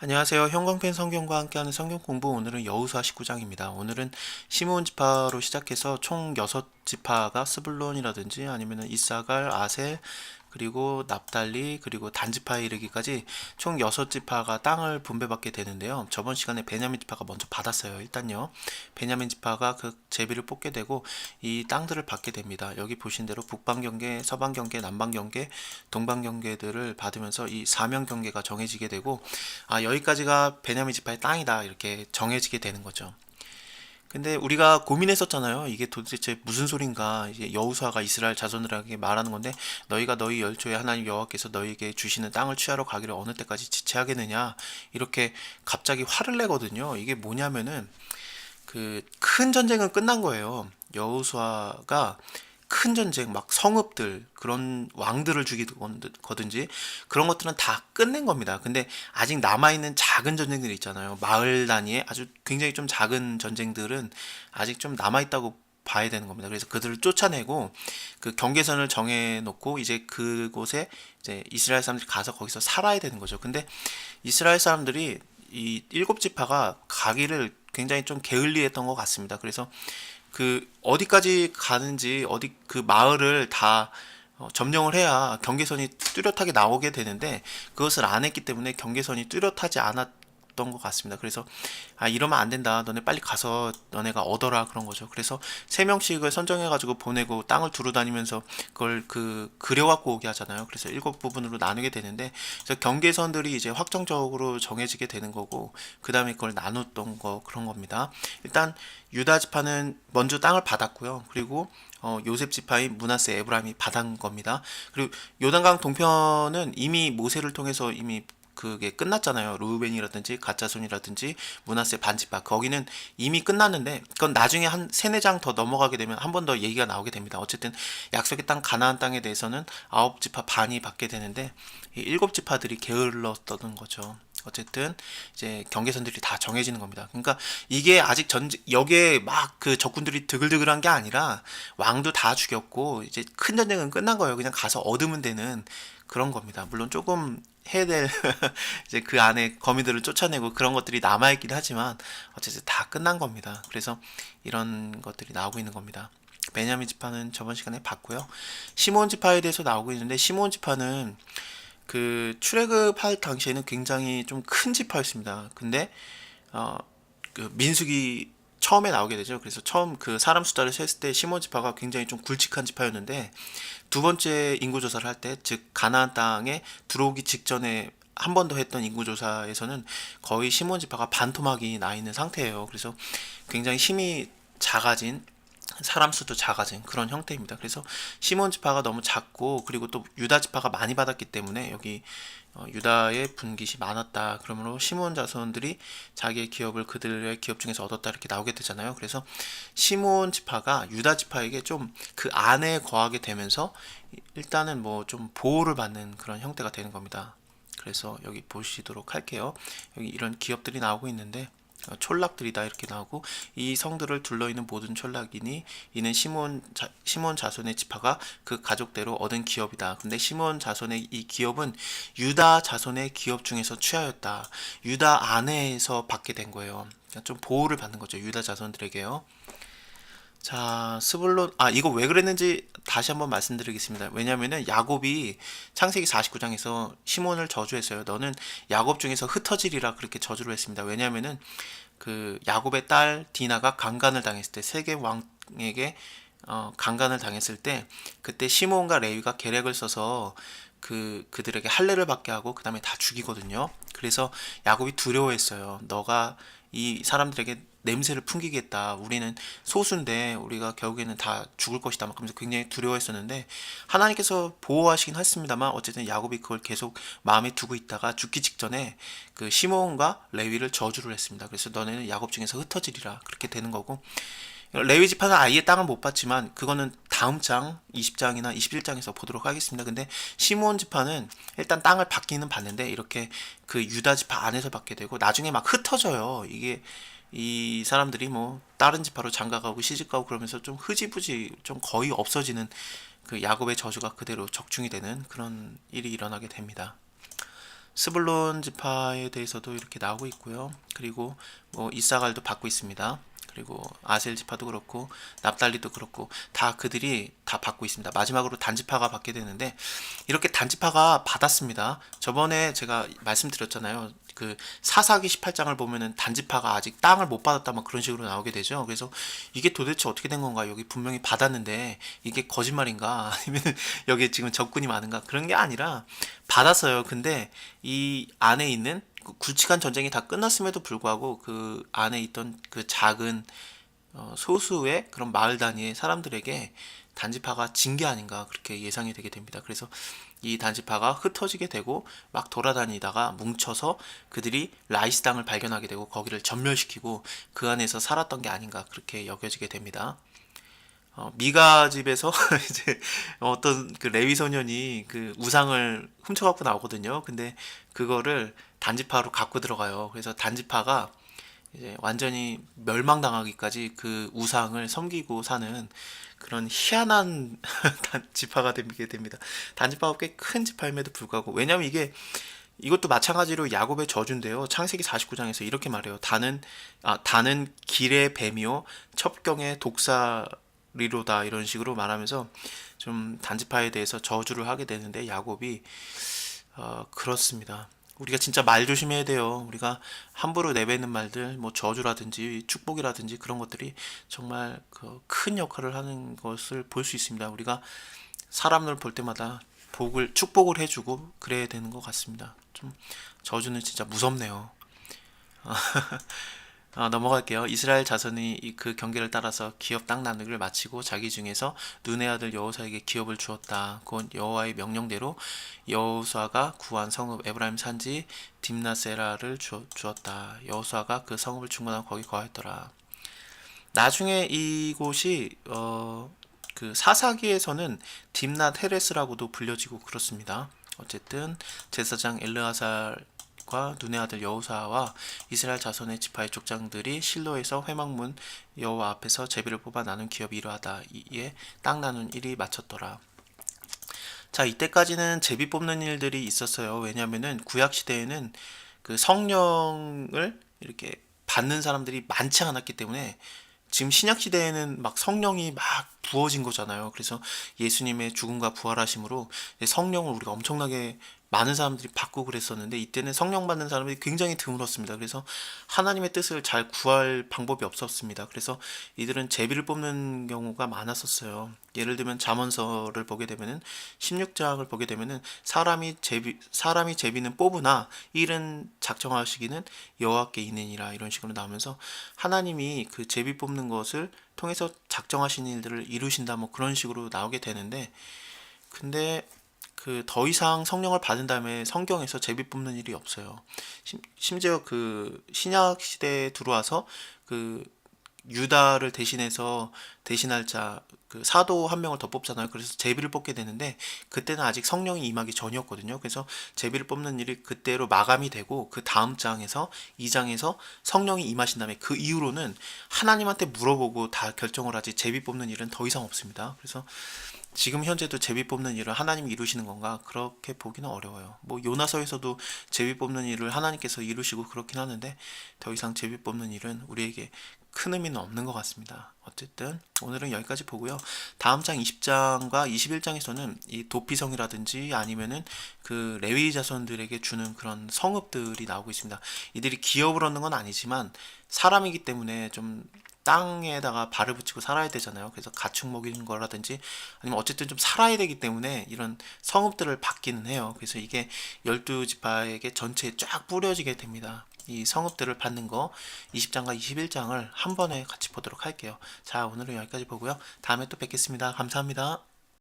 안녕하세요. 형광펜 성경과 함께하는 성경 공부. 오늘은 여호수아 19장입니다. 오늘은 시므온 지파로 시작해서 총 6지파가 스불론이라든지 아니면은 이사갈, 아셀, 그리고 납달리, 그리고 단 지파에 이르기까지 총 6지파가 땅을 분배받게 되는데요. 저번 시간에 베냐민 지파가 먼저 받았어요. 일단요. 베냐민 지파가 그 제비를 뽑게 되고 이 땅들을 받게 됩니다. 여기 보신 대로 북방 경계, 서방 경계, 남방 경계, 동방 경계들을 받으면서 이 사명 경계가 정해지게 되고, 여기까지가 베냐민 지파의 땅이다, 이렇게 정해지게 되는 거죠. 근데 우리가 고민했었잖아요. 이게 도대체 무슨 소린가? 이제 여호수아가 이스라엘 자손들에게 말하는 건데, 너희가 너희 열조의 하나님 여호와께서 너희에게 주시는 땅을 취하러 가기를 어느 때까지 지체하겠느냐? 이렇게 갑자기 화를 내거든요. 이게 뭐냐면은 그 큰 전쟁은 끝난 거예요. 여호수아가 큰 전쟁, 막 성읍들, 그런 왕들을 죽이거든지 그런 것들은 다 끝낸 겁니다. 근데 아직 남아있는 작은 전쟁들이 있잖아요. 마을 단위의 아주 굉장히 좀 작은 전쟁들은 아직 좀 남아있다고 봐야 되는 겁니다. 그래서 그들을 쫓아내고 그 경계선을 정해놓고 이제 그곳에 이제 이스라엘 사람들이 가서 거기서 살아야 되는 거죠. 근데 이스라엘 사람들이 이 일곱 지파가 가기를 굉장히 좀 게을리했던 것 같습니다. 그래서 그 어디까지 가는지, 어디 그 마을을 다 점령을 해야 경계선이 뚜렷하게 나오게 되는데, 그것을 안 했기 때문에 경계선이 뚜렷하지 않았던 것 같습니다. 그래서 이러면 안 된다, 너네 빨리 가서 너네가 얻어라, 그런 거죠. 그래서 세 명씩을 선정해 가지고 보내고 땅을 두루 다니면서 그걸 그려갖고 오게 하잖아요. 그래서 일곱 부분으로 나누게 되는데, 그래서 경계선들이 이제 확정적으로 정해지게 되는 거고, 그 다음에 그걸 나눴던 거, 그런 겁니다. 일단 유다 지파는 먼저 땅을 받았고요. 그리고 요셉 지파인 므낫세, 에브라임이 받은 겁니다. 그리고 요단강 동편은 이미 모세를 통해서 이미 그게 끝났잖아요. 루벤이라든지 가짜손이라든지 므낫세 반지파, 거기는 이미 끝났는데, 그건 나중에 한 세네 장 더 넘어가게 되면 한 번 더 얘기가 나오게 됩니다. 어쨌든 약속의 땅 가나안 땅에 대해서는 아홉 지파 반이 받게 되는데, 이 일곱 지파들이 게을렀던 거죠. 어쨌든 이제 경계선들이 다 정해지는 겁니다. 그러니까 이게 아직 여기에 막 그 적군들이 드글드글한 게 아니라 왕도 다 죽였고 이제 큰 전쟁은 끝난 거예요. 그냥 가서 얻으면 되는 그런 겁니다. 물론 조금 해야 될 이제 그 안에 거미들을 쫓아내고 그런 것들이 남아있긴 하지만 어쨌든 다 끝난 겁니다. 그래서 이런 것들이 나오고 있는 겁니다. 베냐민 지파는 저번 시간에 봤고요. 시몬 지파에 대해서 나오고 있는데, 시몬 지파는 그 출애굽할 당시에는 굉장히 좀 큰 지파였습니다. 근데 어, 그 민수기 처음에 나오게 되죠. 그래서 처음 그 사람 숫자를 셌을 때 시몬 지파가 굉장히 좀 굵직한 지파였는데, 두 번째 인구 조사를 할 때, 즉 가나안 땅에 들어오기 직전에 한 번 더 했던 인구 조사에서는 거의 시몬 지파가 반토막이 나 있는 상태예요. 그래서 굉장히 힘이 작아진, 사람 수도 작아진 그런 형태입니다. 그래서 시몬 지파가 너무 작고, 그리고 또 유다 지파가 많이 받았기 때문에 여기 유다의 분깃이 많았다, 그러므로 시몬 자손들이 자기의 기업을 그들의 기업 중에서 얻었다, 이렇게 나오게 되잖아요. 그래서 시몬 지파가 유다 지파에게 좀 그 안에 거하게 되면서 일단은 뭐 좀 보호를 받는 그런 형태가 되는 겁니다. 그래서 여기 보시도록 할게요. 여기 이런 기업들이 나오고 있는데, 촌락들이다, 이렇게 나오고, 이 성들을 둘러있는 모든 촌락이니 이는 시몬 자손의 지파가 그 가족대로 얻은 기업이다. 근데 시몬 자손의 이 기업은 유다 자손의 기업 중에서 취하였다. 유다 안에서 받게 된 거예요. 그러니까 좀 보호를 받는 거죠, 유다 자손들에게요. 자, 스불론, 이거 왜 그랬는지 다시 한번 말씀드리겠습니다. 왜냐면은 야곱이 창세기 49장에서 시몬을 저주했어요. 너는 야곱 중에서 흩어지리라, 그렇게 저주를 했습니다. 왜냐면은 그 야곱의 딸 디나가 강간을 당했을 때, 세겜 왕에게 강간을 당했을 때, 그때 시몬과 레위가 계략을 써서 그들에게 할례를 받게 하고 그 다음에 다 죽이거든요. 그래서 야곱이 두려워했어요. 너가 이 사람들에게 냄새를 풍기겠다, 우리는 소수인데 우리가 결국에는 다 죽을 것이다, 막 그러면서 굉장히 두려워했었는데, 하나님께서 보호하시긴 했습니다만 어쨌든 야곱이 그걸 계속 마음에 두고 있다가 죽기 직전에 그 시몬과 레위를 저주를 했습니다. 그래서 너네는 야곱 중에서 흩어지리라, 그렇게 되는 거고, 레위 지파는 아예 땅을 못 받지만 그거는 다음 장 20장이나 21장에서 보도록 하겠습니다. 근데 시므온 지파는 일단 땅을 받기는 받는데, 이렇게 그 유다 지파 안에서 받게 되고 나중에 막 흩어져요. 이게 이 사람들이 뭐 다른 지파로 장가가고 시집가고 그러면서 좀 흐지부지, 좀 거의 없어지는, 그 야곱의 저주가 그대로 적중이 되는 그런 일이 일어나게 됩니다. 스불론 지파에 대해서도 이렇게 나오고 있고요. 그리고 뭐 이사갈도 받고 있습니다. 그리고 아셀 지파도 그렇고 납달리도 그렇고 다 그들이 다 받고 있습니다. 마지막으로 단지파가 받게 되는데 이렇게 단지파가 받았습니다. 저번에 제가 말씀드렸잖아요. 그 사사기 18장을 보면은 단지파가 아직 땅을 못 받았다 막 그런 식으로 나오게 되죠. 그래서 이게 도대체 어떻게 된 건가? 여기 분명히 받았는데 이게 거짓말인가? 아니면 여기 지금 적군이 많은가? 그런 게 아니라 받았어요. 근데 이 안에 있는 굵직한 전쟁이 다 끝났음에도 불구하고 그 안에 있던 그 작은 소수의 그런 마을 단위의 사람들에게 단지파가 진 게 아닌가 그렇게 예상이 되게 됩니다. 그래서 이 단지파가 흩어지게 되고 막 돌아다니다가 뭉쳐서 그들이 라이스 땅을 발견하게 되고 거기를 전멸시키고 그 안에서 살았던 게 아닌가 그렇게 여겨지게 됩니다. 미가 집에서 이제 어떤 그 레위 소년이 그 우상을 훔쳐갖고 나오거든요. 근데 그거를 단지파로 갖고 들어가요. 그래서 단지파가 이제 완전히 멸망당하기까지 그 우상을 섬기고 사는 그런 희한한 지파가 되게 됩니다. 단지파가 꽤 큰 지파임에도 불구하고 왜냐면 이게 이것도 마찬가지로 야곱의 저주인데요. 창세기 49장에서 이렇게 말해요. 다는 길의 뱀이요 첩경의 독사리로다 이런 식으로 말하면서 좀 단지파에 대해서 저주를 하게 되는데 야곱이 그렇습니다. 우리가 진짜 말 조심해야 돼요. 우리가 함부로 내뱉는 말들, 뭐 저주라든지 축복이라든지 그런 것들이 정말 큰 역할을 하는 것을 볼 수 있습니다. 우리가 사람을 볼 때마다 축복을 해주고 그래야 되는 것 같습니다. 좀 저주는 진짜 무섭네요. 넘어갈게요. 이스라엘 자손이 그 경계를 따라서 기업 땅 나누기를 마치고 자기 중에서 눈의 아들 여호사에게 기업을 주었다. 곧 여호와의 명령대로 여호수아가 구한 성읍 에브라임 산지 딥나세라를 주었다. 여호수아가 그 성읍을 중건하고 거기 거하였더라. 나중에 이곳이 그 사사기에서는 딥낫 헤레스라고도 불려지고 그렇습니다. 어쨌든 제사장 엘르아살과 눈의 아들 여호사와 이스라엘 자손의 지파의 족장들이 실로에서 회막문 여호와 앞에서 제비를 뽑아 나눈 기업이 이러하다. 이에 땅 나눈 일이 마쳤더라. 자, 이때까지는 제비 뽑는 일들이 있었어요. 왜냐하면은 구약 시대에는 그 성령을 이렇게 받는 사람들이 많지 않았기 때문에 지금 신약 시대에는 막 성령이 막 부어진 거잖아요. 그래서 예수님의 죽음과 부활하심으로 성령을 우리가 엄청나게 많은 사람들이 받고 그랬었는데 이때는 성령 받는 사람들이 굉장히 드물었습니다. 그래서 하나님의 뜻을 잘 구할 방법이 없었습니다. 그래서 이들은 제비를 뽑는 경우가 많았었어요. 예를 들면 잠언서를 보게 되면은 16장을 보게 되면은 사람이 제비는 뽑으나 일은 작정하시기는 여호와께 있느니라 이런 식으로 나오면서 하나님이 그 제비 뽑는 것을 통해서 작정하신 일들을 이루신다 뭐 그런 식으로 나오게 되는데 근데 그 더 이상 성령을 받은 다음에 성경에서 제비 뽑는 일이 없어요. 심지어 그 신약 시대에 들어와서 그 유다를 대신해서 대신할 그 사도 한 명을 더 뽑잖아요. 그래서 제비를 뽑게 되는데 그때는 아직 성령이 임하기 전이었거든요. 그래서 제비를 뽑는 일이 그때로 마감이 되고 그 다음 장에서 2장에서 성령이 임하신 다음에 그 이후로는 하나님한테 물어보고 다 결정을 하지 제비 뽑는 일은 더 이상 없습니다. 그래서 지금 현재도 제비 뽑는 일을 하나님이 이루시는 건가? 그렇게 보기는 어려워요. 뭐 요나서에서도 제비 뽑는 일을 하나님께서 이루시고 그렇긴 하는데 더 이상 제비 뽑는 일은 우리에게 큰 의미는 없는 것 같습니다. 어쨌든 오늘은 여기까지 보고요. 다음 장 20장과 21장에서는 이 도피성이라든지 아니면은 그 레위 자손들에게 주는 그런 성읍들이 나오고 있습니다. 이들이 기업을 얻는 건 아니지만 사람이기 때문에 좀 땅에다가 발을 붙이고 살아야 되잖아요. 그래서 가축 먹이는 거라든지 아니면 어쨌든 좀 살아야 되기 때문에 이런 성읍들을 받기는 해요. 그래서 이게 12지파에게 전체에 쫙 뿌려지게 됩니다. 이 성읍들을 받는 거 20장과 21장을 한 번에 같이 보도록 할게요. 자, 오늘은 여기까지 보고요. 다음에 또 뵙겠습니다. 감사합니다.